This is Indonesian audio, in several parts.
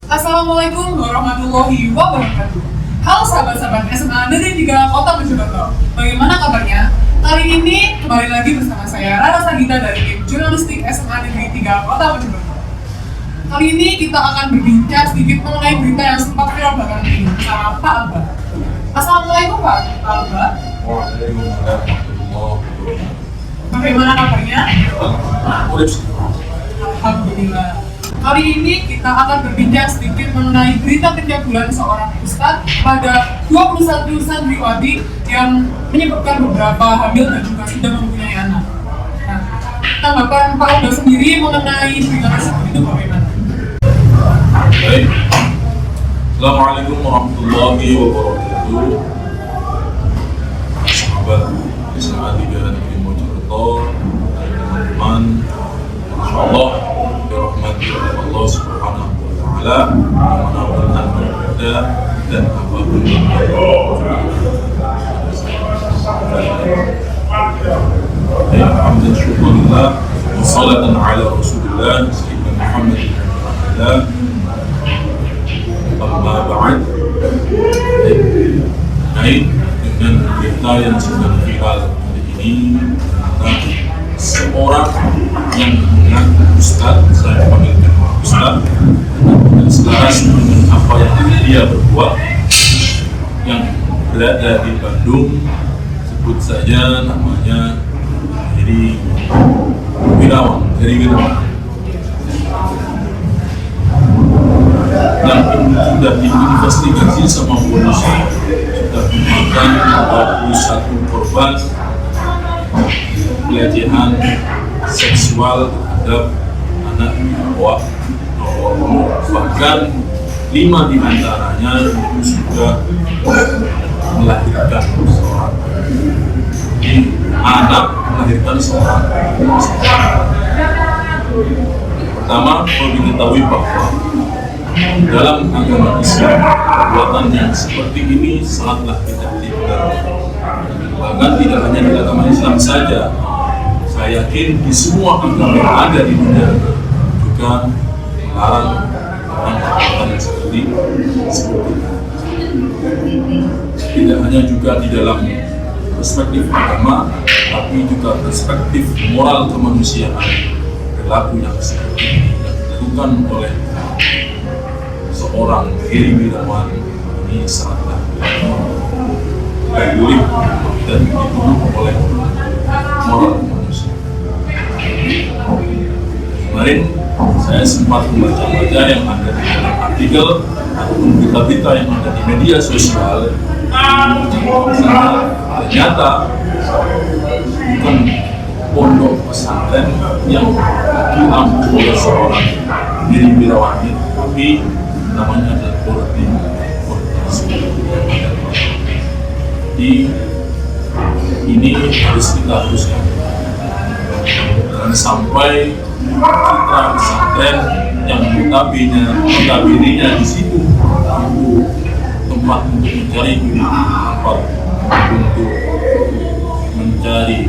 Assalamualaikum warahmatullahi wabarakatuh. Halo sahabat-sahabat SMA dari 3 Kota Mojokerto. Bagaimana kabarnya? Kali ini kembali lagi bersama saya Rara Sagita dari tim Jurnalistik SMA Negeri 3 Kota Mojokerto. Kali ini kita akan berbincang sedikit mengenai berita yang sempat viral belakangan ini bersama Pak Alba. Assalamualaikum Pak Alba. Waalaikumsalam. Bagaimana kabarnya? Alhamdulillah. Kali ini kita akan berbincang sedikit mengenai berita pencabulan seorang ustadz pada 21 santriwati yang menyebabkan beberapa hamil dan juga sudah mempunyai anak. Nah, tanggapan Pak Alba sendiri mengenai berita tersebut itu bagaimana? Baik. Assalamualaikum warahmatullahi wabarakatuh. Sahabat SMA 3 Negeri Mojokerto, teman-teman, insyaallah dirahmati oleh Allah Subhanahu wa Ta'ala dimanapun anda berada dan apapun yang alhamdulillah syukurillah wassalatan ala rasulillah sayyidina Muhammad amma ba'd. Baik, dengan berita yang sedang viral hari ini tentang seorang yang mengaku ustaz, saya panggilkan ustaz, dan selaras dengan apa yang dia berbuat, yang berada di Bandung, sebut saja namanya Heri Wirawan, yang sudah diinvestigasi sama polisi, sudah memakan 21 korban pelecehan seksual terhadap anak bawah umur, bahkan 5 diantaranya itu sudah melahirkan seorang anak, melahirkan seorang. Pertama, perlu diketahui bahwa dalam agama Islam perbuatan yang seperti ini sangatlah tidak dibenarkan. Bahkan tidak hanya di agama Islam saja, saya yakin di semua agama yang ada di dunia juga melarang perbuatan yang seperti itu. Tidak hanya juga di dalam perspektif agama, tapi juga perspektif moral kemanusiaan. Perilaku yang seperti ini yang dilakukan oleh seorang Heri Wirawan ini sangatlah boleh dan dibunuh oleh moral manusia. Kemarin saya sempat membaca-baca yang ada di dalam artikel ataupun berita-berita yang ada di media sosial. Ternyata bukan pondok pesantren yang diambil oleh seorang Heri Wirawan, tapi namanya adalah boarding ini harus kita haruskan. Dan sampai citra pesantren yang notabene-nya di situ itu tempat untuk mencari guru, tempat untuk mencari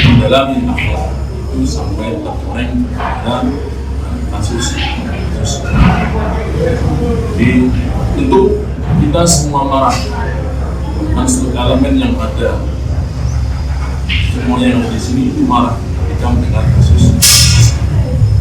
mendalami akhlak, itu sampai tercoreng pada kasus. Jadi tentu kita semua marah dengan seluruh elemen yang ada, semuanya yang ada di sini itu marah ketika mendengar kasus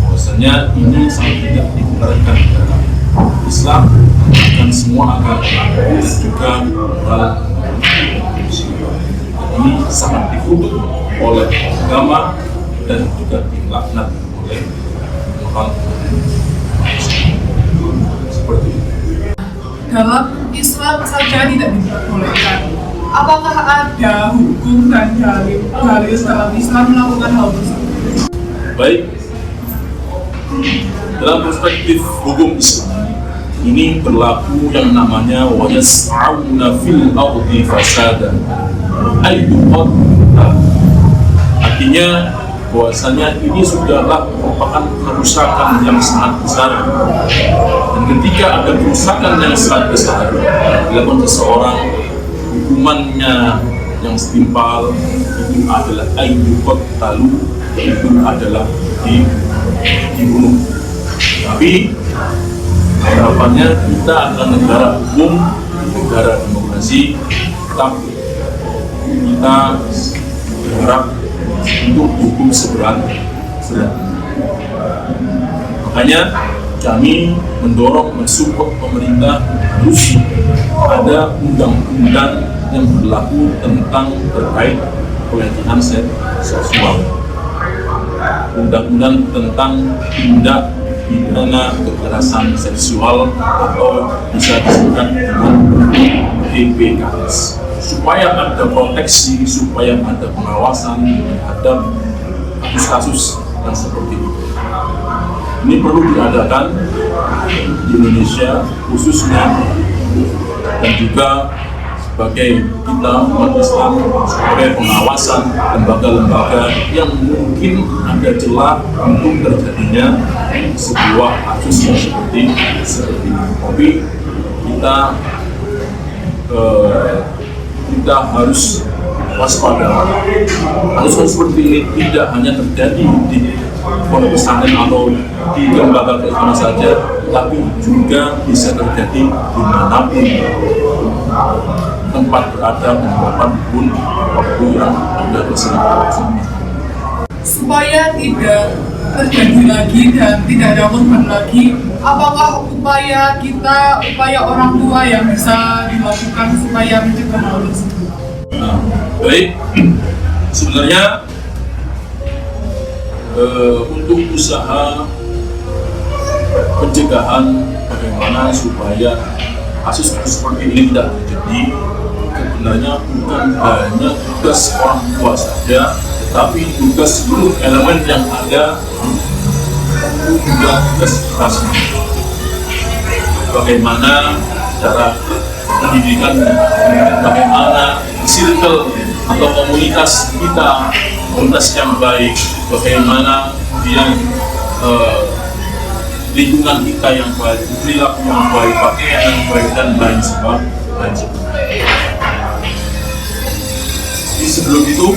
bahwasanya ini sangat tidak dibenarkan dalam Islam dan semua agama dan juga moral manusia. Ini sangat dikutuk oleh agama dan juga dilaknat oleh moral seperti itu. Dalam Islam saja tidak diperbolehkan. Apakah ada hukum dan dalil dalam Islam melakukan hal tersebut? Baik, dalam perspektif hukum Islam ini berlaku yang namanya wa yas'auna fil ardi fasada, artinya bahwasanya ini sudahlah merupakan kerusakan yang sangat besar, dan ketika ada kerusakan yang sangat besar dilakukan seseorang, hukumannya yang setimpal itu adalah ayyuqat talu, itu adalah dibunuh. Tapi harapannya kita adalah negara hukum, negara demokrasi, tapi kita berharap untuk hukum seberat. Makanya kami mendorong, mensupport pemerintah harus ada undang-undang yang berlaku tentang terkait pelecehan seksual, undang-undang tentang tindak pidana kekerasan seksual atau bisa disebut dengan PPKS, supaya ada proteksi, supaya ada pengawasan terhadap kasus-kasus yang seperti itu. Ini perlu diadakan di Indonesia khususnya, dan juga sebagai kita umat Islam, sebagai pengawasan lembaga-lembaga yang mungkin ada celah untuk terjadinya sebuah kasus yang seperti ini. Tapi kita harus waspada. Kasus seperti ini tidak hanya terjadi di pondok pesantren atau di lembaga keislaman saja, tapi juga bisa terjadi dimanapun tempat berada, dimanapun waktu yang ada bersama. Supaya tidak terjadi lagi dan tidak ada korban lagi, apakah upaya kita, upaya orang tua yang bisa dilakukan supaya mencegah hal tersebut? Baik, sebenarnya untuk usaha pencegahan bagaimana supaya kasus-kasus seperti ini tidak terjadi, sebenarnya bukan hanya tugas orang tua saja, tetapi tugas seluruh elemen yang ada, juga tugas kita semua. Bagaimana cara pendidikan, bagaimana circle atau komunitas kita, komunitas yang baik, bagaimana kemudian lingkungan kita yang baik, perilaku yang baik, pakaian yang baik, dan lain sebagainya. Jadi sebelum itu,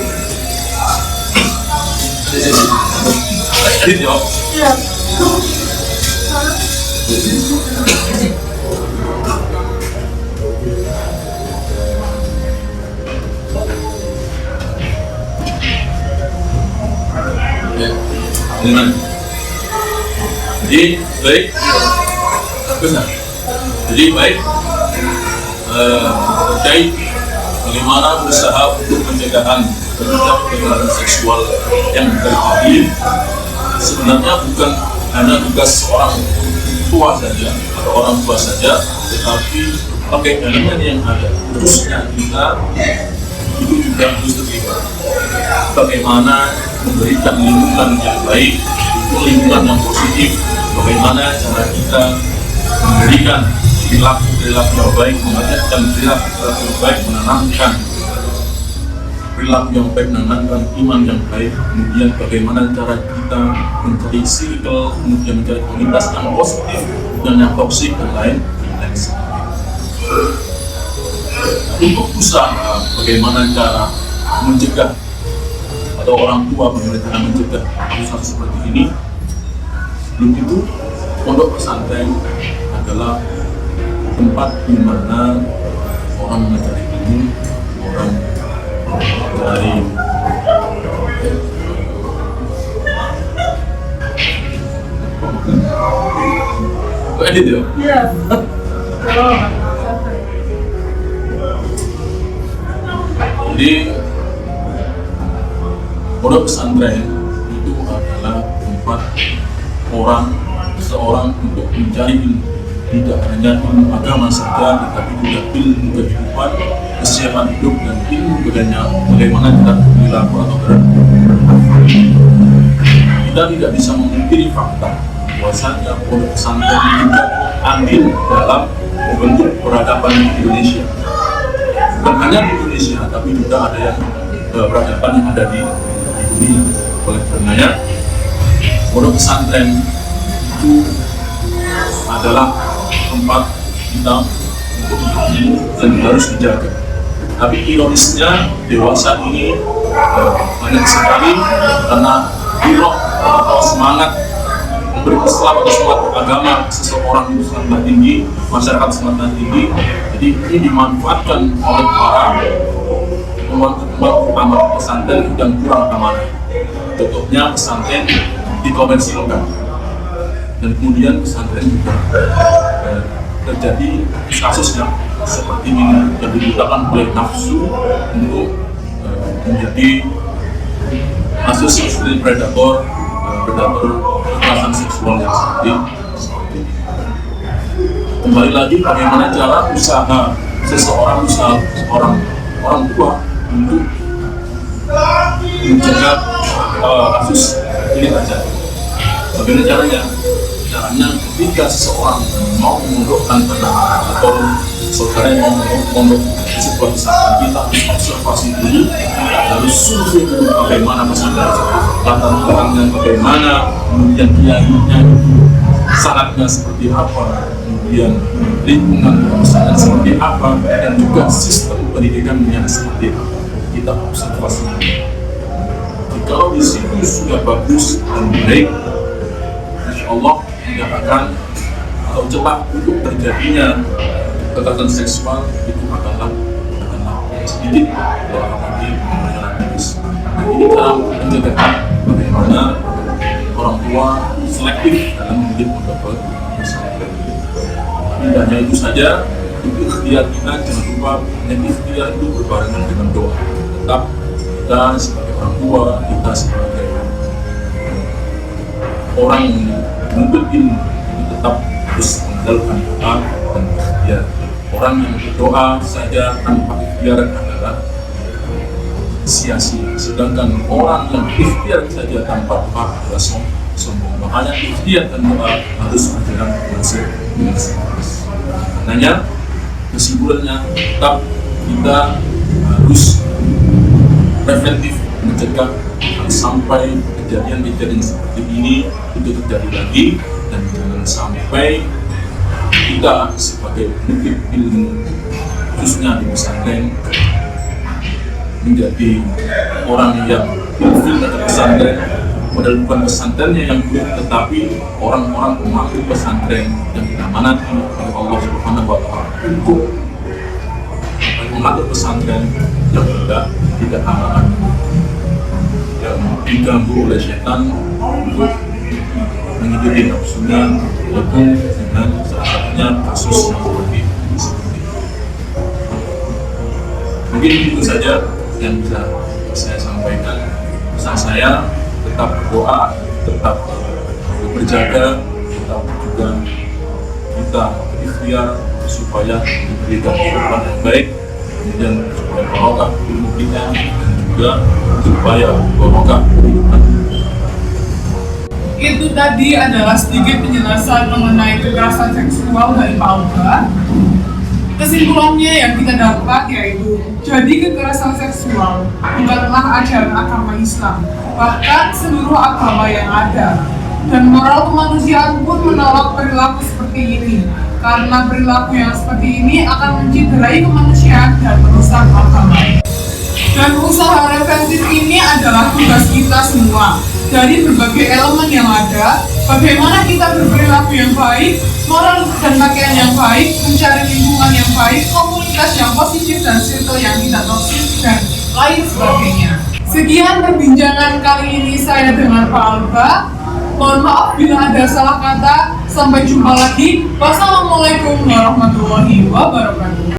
edit ya. Jadi baik, benar. Jadi baik, terkait bagaimana usaha untuk pencegahan terhadap kekerasan seksual yang terjadi, sebenarnya bukan hanya tugas orang tua saja atau orang tua saja, tetapi pakai elemen yang ada, khususnya kita itu juga harus terlibat. Bagaimana memberikan lingkungan yang baik, lingkungan yang positif, bagaimana cara kita memberikan perilaku yang baik, mengajarkan perilaku yang baik, menanamkan perilaku yang baik, menanamkan iman yang baik, kemudian bagaimana cara kita mencari circle, kemudian mencari komunitas yang positif dan yang toksik dan lain sebagainya. Untuk usaha bagaimana cara mencegah atau orang tua bagaimana cara mencegah kasus seperti ini, belum itu pondok pesantren adalah tempat di mana orang mencari ilmu, orang mencari edit ya? Iya. Jadi pondok pesantren itu adalah tempat seorang untuk mencari ilmu, tidak hanya ilmu agama saja, tetapi juga ilmu kehidupan, kesiapan hidup, dan ilmu bagaimana kita berperilaku atau berada. Kita tidak bisa memungkiri fakta bahwasanya pondok pesantren juga andil dalam membentuk peradaban Indonesia. Bukan hanya di Indonesia, tapi juga ada yang peradaban yang ada di dunia. Oleh karenanya, pondok pesantren itu adalah tempat kita untuk ilmu dan harus dijaga. Tapi ironisnya, dewasa ini banyak sekali karena giroh atau semangat memberi Islam atau suatu agama seseorang itu sangat tinggi, masyarakat sangat tinggi. Jadi ini dimanfaatkan oleh para pembantu utama pesantren yang kurang amanah. Contohnya pesantren dikomersilkan, dan kemudian pesantren juga terjadi kasus yang seperti ini yang digunakan oleh nafsu untuk menjadi kasus seperti predator kekerasan seksual yang seperti ini. Kembali lagi, bagaimana cara usaha orang tua untuk menjaga kasus ini terjadi. Bagaimana caranya? Caranya ketika seseorang mau memondokkan anak atau saudara yang mau memondok di sebuah pesantren, kita harus observasi dulu, harus survei dulu bagaimana pesantren, latar belakangnya bagaimana, kemudian kiainya itu sanatnya seperti apa, kemudian lingkungan pesantren seperti apa, dan juga sistem pendidikannya seperti apa. Kita observasi dulu. Kalau di situ sudah bagus dan baik, insya Allah tidak akan atau cepat untuk terjadinya kekerasan seksual itu akanlah sedikit dalam arti penanganan medis. Ini cara menjaga bagaimana orang tua selektif dalam memilih protokol pesantren. Tidak hanya itu saja, itu ikhtiar kita jangan lupa, ikhtiar itu berbarengan dengan doa. Tetap kita sebagai orang tua, kita sebagai orang yang menuntut ilmu itu tetap harus mengandalkan doa dan ikhtiar. Orang yang berdoa saja tanpa ikhtiar adalah sia-sia, sedangkan orang yang ikhtiar saja tanpa doa adalah sombong. Makanya ikhtiar dan doa harus berjalan dengan seimbang. Karenanya kesimpulannya tetap kita harus preventif mencegah sampai kejadian-kejadian seperti ini itu terjadi lagi, dan jangan sampai kita sebagai penuntut ilmu khususnya di pesantren menjadi orang yang ilfil terhadap pesantren, padahal bukan pesantrennya yang buruk, tetapi orang-orang pemangku pesantren yang diamanati oleh Allah Subhanahu wa Ta'ala untuk mengatur pesantren yang tidak amanah, yang diganggu oleh setan untuk mengikuti nafsunya, yaitu dengan salah satunya kasus yang seperti ini. Mungkin itu saja yang bisa saya sampaikan. Pesan saya, tetap berdoa, tetap berjaga, tetap juga kita berikhtiar supaya diberikan kehidupan yang baik, kemudian supaya barokah ilmu kita, dan juga supaya barokah kehidupan. Itu tadi adalah sedikit penjelasan mengenai kekerasan seksual dari Pak Alba. Kesimpulannya yang kita dapat yaitu, jadi kekerasan seksual bukanlah ajaran agama Islam, bahkan seluruh agama yang ada. Dan moral kemanusiaan pun menolak perilaku seperti ini, karena perilaku yang seperti ini akan menciderai kemanusiaan dan merusak agama. Dan usaha preventif ini adalah tugas kita semua. Dari berbagai elemen yang ada, bagaimana kita berperilaku yang baik, moral dan pakaian yang baik, mencari lingkungan yang baik, komunitas yang positif dan circle yang tidak toksik, dan lain sebagainya. Sekian perbincangan kali ini saya dengan Pak Alba. Mohon maaf bila ada salah kata. Sampai jumpa lagi. Wassalamualaikum warahmatullahi wabarakatuh.